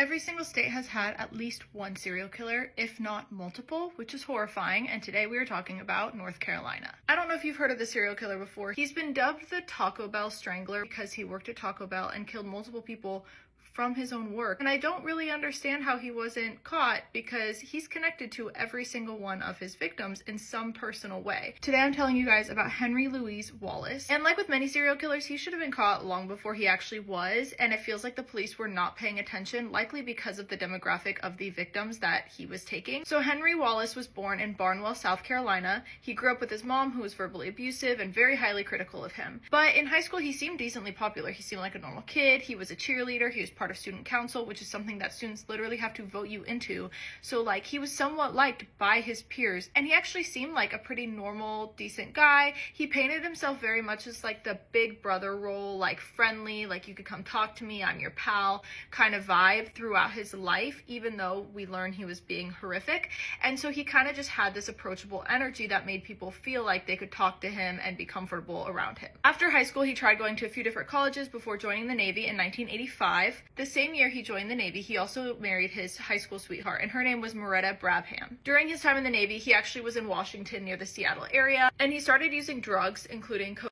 Every single state has had at least one serial killer, if not multiple, which is horrifying, and today we are talking about North Carolina. I don't know if you've heard of the serial killer before. He's been dubbed the Taco Bell Strangler because he worked at Taco Bell and killed multiple people from his own work. And I don't really understand how he wasn't caught because he's connected to every single one of his victims in some personal way. Today I'm telling you guys about Henry Louis Wallace. And like with many serial killers, he should have been caught long before he actually was, and it feels like the police were not paying attention, likely because of the demographic of the victims that he was taking. So Henry Wallace was born in Barnwell, South Carolina. He grew up with his mom, who was verbally abusive and very highly critical of him. But in high school, he seemed decently popular. He seemed like a normal kid. He was a cheerleader. He was part of student council, which is something that students literally have to vote you into. So like, he was somewhat liked by his peers, and he actually seemed like a pretty normal, decent guy. He painted himself very much as like the big brother role, like friendly, like you could come talk to me, I'm your pal kind of vibe throughout his life, even though we learn he was being horrific. And so he kind of just had this approachable energy that made people feel like they could talk to him and be comfortable around him. After high school, he tried going to a few different colleges before joining the Navy in 1985. The same year he joined the Navy, he also married his high school sweetheart, and her name was Moretta Brabham. During his time in the Navy, he actually was in Washington near the Seattle area, and he started using drugs, including cocaine,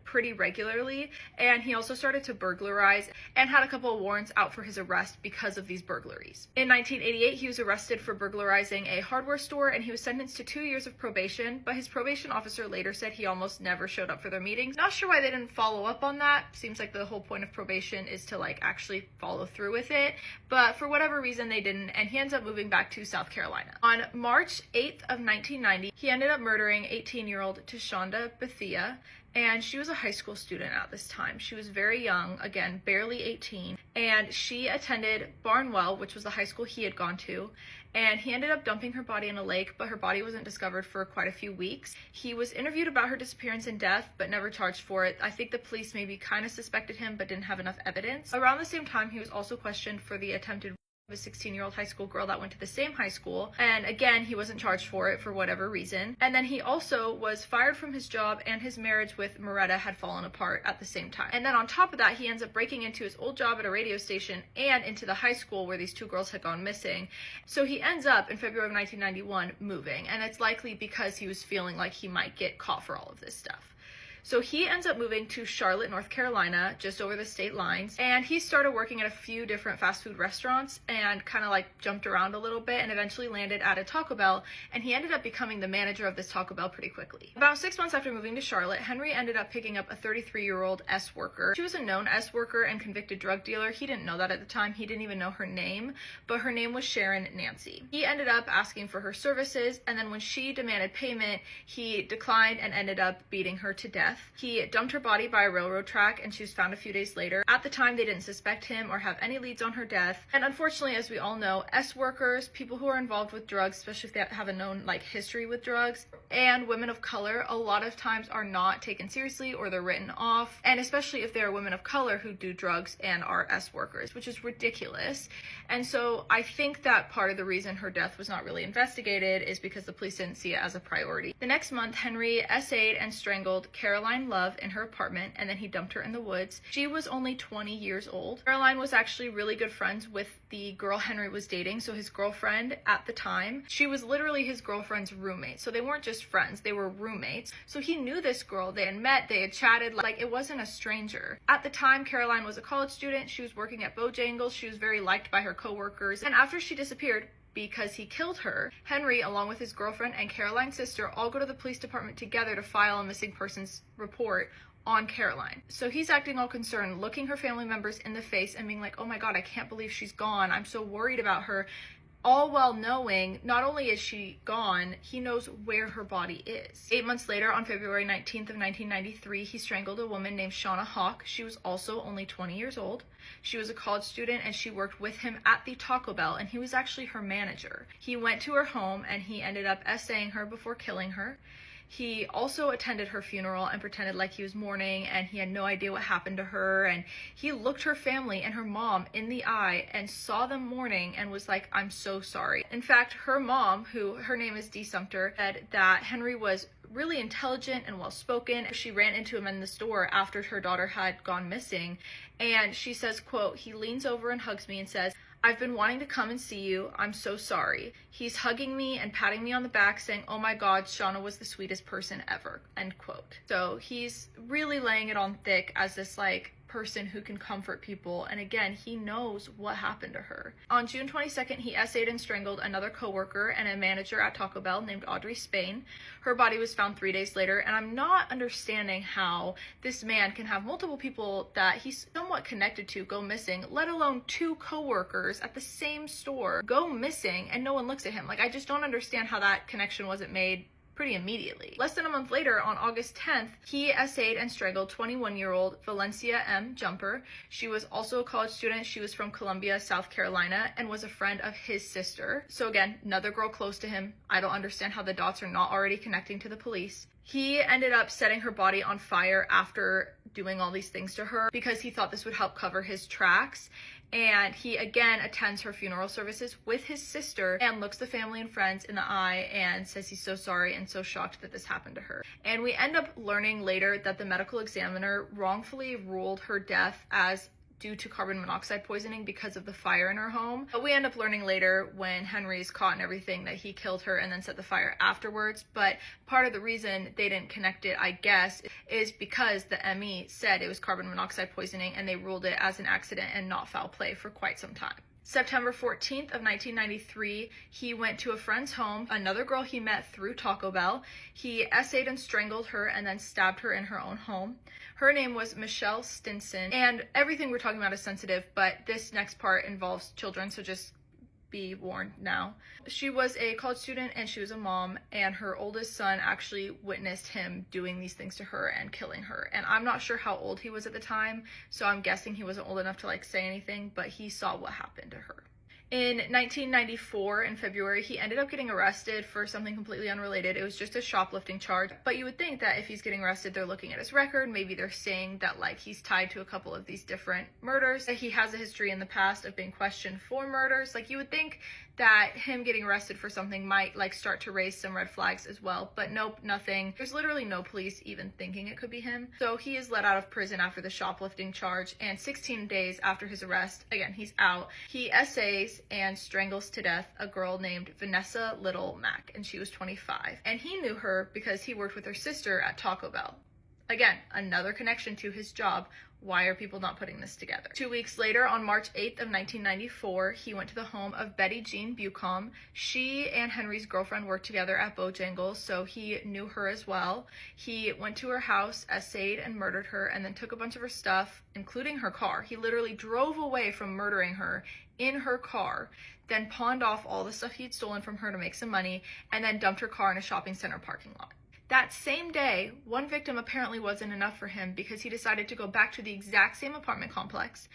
pretty regularly, and he also started to burglarize and had a couple of warrants out for his arrest because of these burglaries. In 1988, he was arrested for burglarizing a hardware store, and he was sentenced to 2 years of probation, but his probation officer later said he almost never showed up for their meetings. Not sure why they didn't follow up on that. Seems like the whole point of probation is to like actually follow through with it, but for whatever reason they didn't, and he ends up moving back to South Carolina. On March 8th of 1990, he ended up murdering 18-year-old Tashonda Bethia, and she was a high school student at this time. She was very young, again, barely 18, and she attended Barnwell, which was the high school he had gone to, and he ended up dumping her body in a lake, but her body wasn't discovered for quite a few weeks. He was interviewed about her disappearance and death, but never charged for it. I think the police maybe kind of suspected him, but didn't have enough evidence. Around the same time, he was also questioned for the attempted of a 16-year-old high school girl that went to the same high school, and again he wasn't charged for it for whatever reason. And then he also was fired from his job, and his marriage with Moretta had fallen apart at the same time. And then on top of that, he ends up breaking into his old job at a radio station and into the high school where these two girls had gone missing. So he ends up in February of 1991 moving, and it's likely because he was feeling like he might get caught for all of this stuff. So he ends up moving to Charlotte, North Carolina, just over the state lines, and he started working at a few different fast food restaurants and kind of like jumped around a little bit and eventually landed at a Taco Bell, and he ended up becoming the manager of this Taco Bell pretty quickly. About 6 months after moving to Charlotte, Henry ended up picking up a 33-year-old S worker. She was a known S worker and convicted drug dealer. He didn't know that at the time. He didn't even know her name, but her name was Sharon Nancy. He ended up asking for her services, and then when she demanded payment, he declined and ended up beating her to death. He dumped her body by a railroad track, and she was found a few days later. At the time, they didn't suspect him or have any leads on her death. And unfortunately, as we all know, S workers, people who are involved with drugs, especially if they have a known like history with drugs, and women of color, a lot of times are not taken seriously or they're written off. And especially if they're women of color who do drugs and are S workers, which is ridiculous. And so I think that part of the reason her death was not really investigated is because the police didn't see it as a priority. The next month, Henry SA'd and strangled Caroline Love in her apartment, and then he dumped her in the woods. She was only 20 years old. Caroline was actually really good friends with the girl Henry was dating, so his girlfriend at the time, she was literally his girlfriend's roommate. So they weren't just friends, they were roommates. So he knew this girl, they had met, they had chatted, like it wasn't a stranger. At the time, Caroline was a college student. She was working at Bojangles. She was very liked by her coworkers, and after she disappeared, because he killed her, Henry, along with his girlfriend and Caroline's sister, all go to the police department together to file a missing persons report on Caroline. So he's acting all concerned, looking her family members in the face and being like, oh my God, I can't believe she's gone. I'm so worried about her. All while knowing not only is she gone, he knows where her body is. 8 months later, on February 19th of 1993, he strangled a woman named Shauna Hawk. She was also only 20 years old. She was a college student, and she worked with him at the Taco Bell, and he was actually her manager. He went to her home, and he ended up essaying her before killing her. He also attended her funeral and pretended like he was mourning, and he had no idea what happened to her, and he looked her family and her mom in the eye and saw them mourning and was like, I'm so sorry. In fact, her mom, who her name is Dee Sumter, said that Henry was really intelligent and well-spoken. She ran into him in the store after her daughter had gone missing, and she says, quote, he leans over and hugs me and says, "I've been wanting to come and see you. I'm so sorry." He's hugging me and patting me on the back saying, "Oh my God, Shauna was the sweetest person ever," end quote. So he's really laying it on thick as this like person who can comfort people, and again, he knows what happened to her. On June 22nd, he essayed and strangled another coworker and a manager at Taco Bell named Audrey Spain. Her body was found 3 days later, and I'm not understanding how this man can have multiple people that he's somewhat connected to go missing, let alone two coworkers at the same store go missing and no one looks at him. Like, I just don't understand how that connection wasn't made pretty immediately. Less than a month later, on August 10th, he essayed and strangled 21-year-old Valencia M. Jumper. She was also a college student. She was from Columbia, South Carolina, and was a friend of his sister. So again, another girl close to him. I don't understand how the dots are not already connecting to the police. He ended up setting her body on fire after doing all these things to her because he thought this would help cover his tracks. And he again attends her funeral services with his sister and looks the family and friends in the eye and says he's so sorry and so shocked that this happened to her. And we end up learning later that the medical examiner wrongfully ruled her death as due to carbon monoxide poisoning because of the fire in her home. But we end up learning later when Henry is caught and everything that he killed her and then set the fire afterwards. But part of the reason they didn't connect it, I guess, is because the ME said it was carbon monoxide poisoning and they ruled it as an accident and not foul play for quite some time. September 14th of 1993, he went to a friend's home, another girl he met through Taco Bell. He essayed and strangled her and then stabbed her in her own home. Her name was Michelle Stinson, and everything we're talking about is sensitive, but this next part involves children, so just be warned now. She was a college student and she was a mom, and her oldest son actually witnessed him doing these things to her and killing her. And I'm not sure how old he was at the time, so I'm guessing he wasn't old enough to like say anything, but he saw what happened to her. In 1994, in February, he ended up getting arrested for something completely unrelated. It was just a shoplifting charge. But you would think that if he's getting arrested, they're looking at his record. Maybe they're saying that like he's tied to a couple of these different murders, that he has a history in the past of being questioned for murders. Like, you would think that him getting arrested for something might like start to raise some red flags as well, but nope, nothing. There's literally no police even thinking it could be him. So he is let out of prison after the shoplifting charge, and 16 days after his arrest, again, he's out, he essays and strangles to death a girl named Vanessa Little Mack, and she was 25. And he knew her because he worked with her sister at Taco Bell. Again, another connection to his job. Why are people not putting this together? 2 weeks later, on March 8th of 1994, he went to the home of Betty Jean Bucom. She and Henry's girlfriend worked together at Bojangles, so he knew her as well. He went to her house, essayed and murdered her, and then took a bunch of her stuff, including her car. He literally drove away from murdering her in her car, then pawned off all the stuff he'd stolen from her to make some money, and then dumped her car in a shopping center parking lot. That same day, one victim apparently wasn't enough for him because he decided to go back to the exact same apartment complex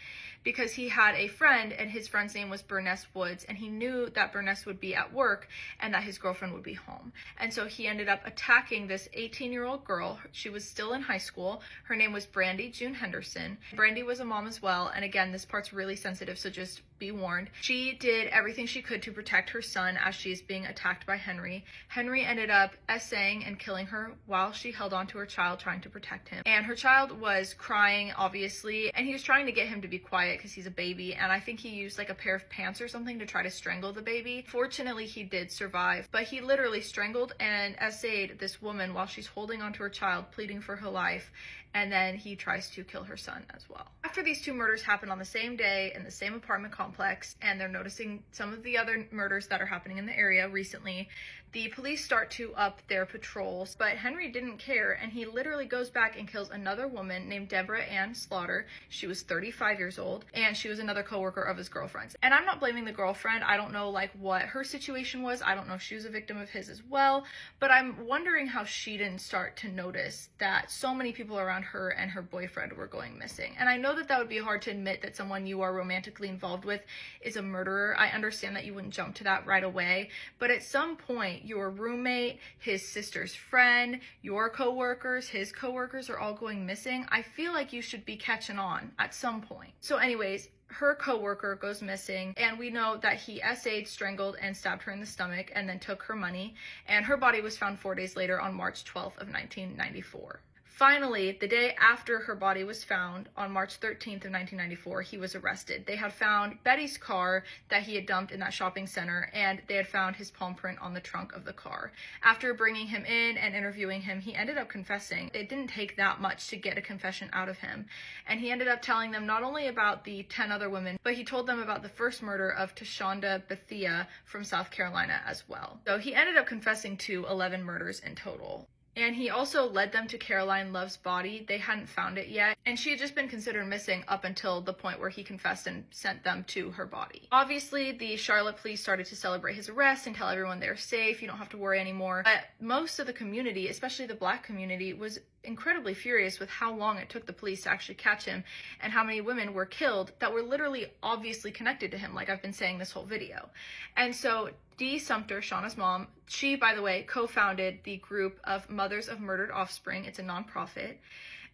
because he had a friend, and his friend's name was Burness Woods, and he knew that Burness would be at work and that his girlfriend would be home. And so he ended up attacking this 18-year-old girl. She was still in high school. Her name was Brandy June Henderson. Brandy was a mom as well, and again, this part's really sensitive, so just be warned. She did everything she could to protect her son as she's being attacked by Henry. Henry ended up essaying and killing her while she held on to her child, trying to protect him. And her child was crying, obviously, and he was trying to get him to be quiet because he's a baby, and I think he used like a pair of pants or something to try to strangle the baby. Fortunately, he did survive, but he literally strangled and essayed this woman while she's holding onto her child, pleading for her life, and then he tries to kill her son as well. After these two murders happen on the same day in the same apartment complex, and they're noticing some of the other murders that are happening in the area recently, the police start to up their patrols, but Henry didn't care, and he literally goes back and kills another woman named Deborah Ann Slaughter. She was 35 years old, and she was another coworker of his girlfriend's. And I'm not blaming the girlfriend. I don't know like what her situation was. I don't know if she was a victim of his as well, but I'm wondering how she didn't start to notice that so many people around her and her boyfriend were going missing. And I know that that would be hard to admit, that someone you are romantically involved with is a murderer. I understand that you wouldn't jump to that right away, but at some point, your roommate, his sister's friend, your coworkers, his coworkers are all going missing. I feel like you should be catching on at some point. So anyways, her coworker goes missing, and we know that he essayed, strangled, and stabbed her in the stomach, and then took her money, and her body was found 4 days later on March 12th of 1994. Finally, the day after her body was found, on March 13th of 1994, he was arrested. They had found Betty's car that he had dumped in that shopping center, and they had found his palm print on the trunk of the car. After bringing him in and interviewing him, he ended up confessing. It didn't take that much to get a confession out of him. And he ended up telling them not only about the 10 other women, but he told them about the first murder of Tashonda Bethia from South Carolina as well. So he ended up confessing to 11 murders in total. And he also led them to Caroline Love's body. They hadn't found it yet, and she had just been considered missing up until the point where he confessed and sent them to her body. Obviously, the Charlotte police started to celebrate his arrest and tell everyone they're safe, you don't have to worry anymore. But most of the community, especially the Black community, was incredibly furious with how long it took the police to actually catch him and how many women were killed that were literally obviously connected to him, like I've been saying this whole video. And so Dee Sumter, Shauna's mom, she, by the way, co-founded the group of Mothers of Murdered Offspring. It's a nonprofit.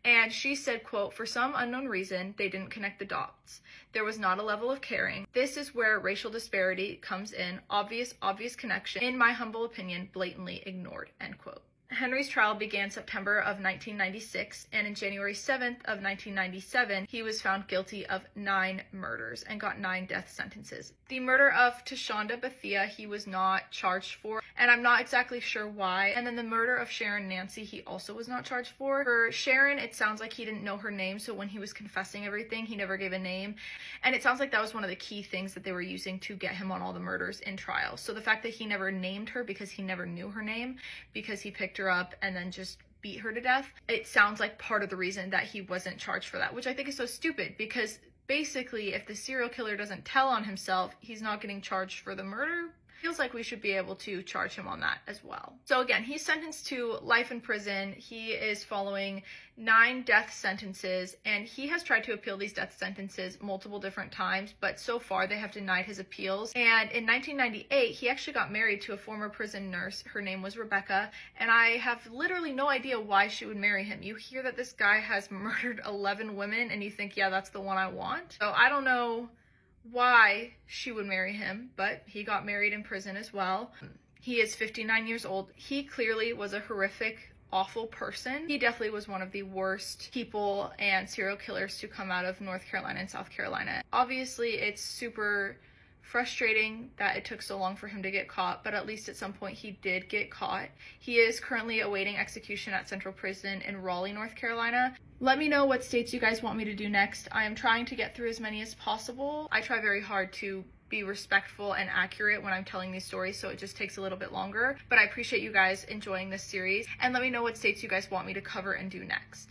And she said, quote, "For some unknown reason, they didn't connect the dots. There was not a level of caring. This is where racial disparity comes in. Obvious connection. In my humble opinion, blatantly ignored," end quote. Henry's trial began September of 1996, and in January 7th of 1997, he was found guilty of 9 murders and got 9 death sentences. The murder of Tashonda Bethia, he was not charged for, and I'm not exactly sure why. And then the murder of Sharon Nancy, he also was not charged for. For Sharon, it sounds like he didn't know her name, so when he was confessing everything, he never gave a name. And it sounds like that was one of the key things that they were using to get him on all the murders in trial. So the fact that he never named her because he never knew her name, because he picked her up and then just beat her to death, it sounds like part of the reason that he wasn't charged for that, which I think is so stupid, because basically if the serial killer doesn't tell on himself, he's not getting charged for the murder. Feels like we should be able to charge him on that as well. So again, he's sentenced to life in prison. He is following 9 death sentences, and he has tried to appeal these death sentences multiple different times, but so far they have denied his appeals. And in 1998, he actually got married to a former prison nurse. Her name was Rebecca, and I have literally no idea why she would marry him. You hear that this guy has murdered 11 women, and you think, yeah, that's the one I want. So I don't know why she would marry him, but he got married in prison as well. He is 59 years old. He clearly was a horrific, awful person. He definitely was one of the worst people and serial killers to come out of North Carolina and South Carolina. Obviously, it's super frustrating that it took so long for him to get caught, but at least at some point he did get caught. He is currently awaiting execution at Central Prison in Raleigh, North Carolina. Let me know what states you guys want me to do next. I am trying to get through as many as possible. I try very hard to be respectful and accurate when I'm telling these stories, so it just takes a little bit longer. But I appreciate you guys enjoying this series, and let me know what states you guys want me to cover and do next.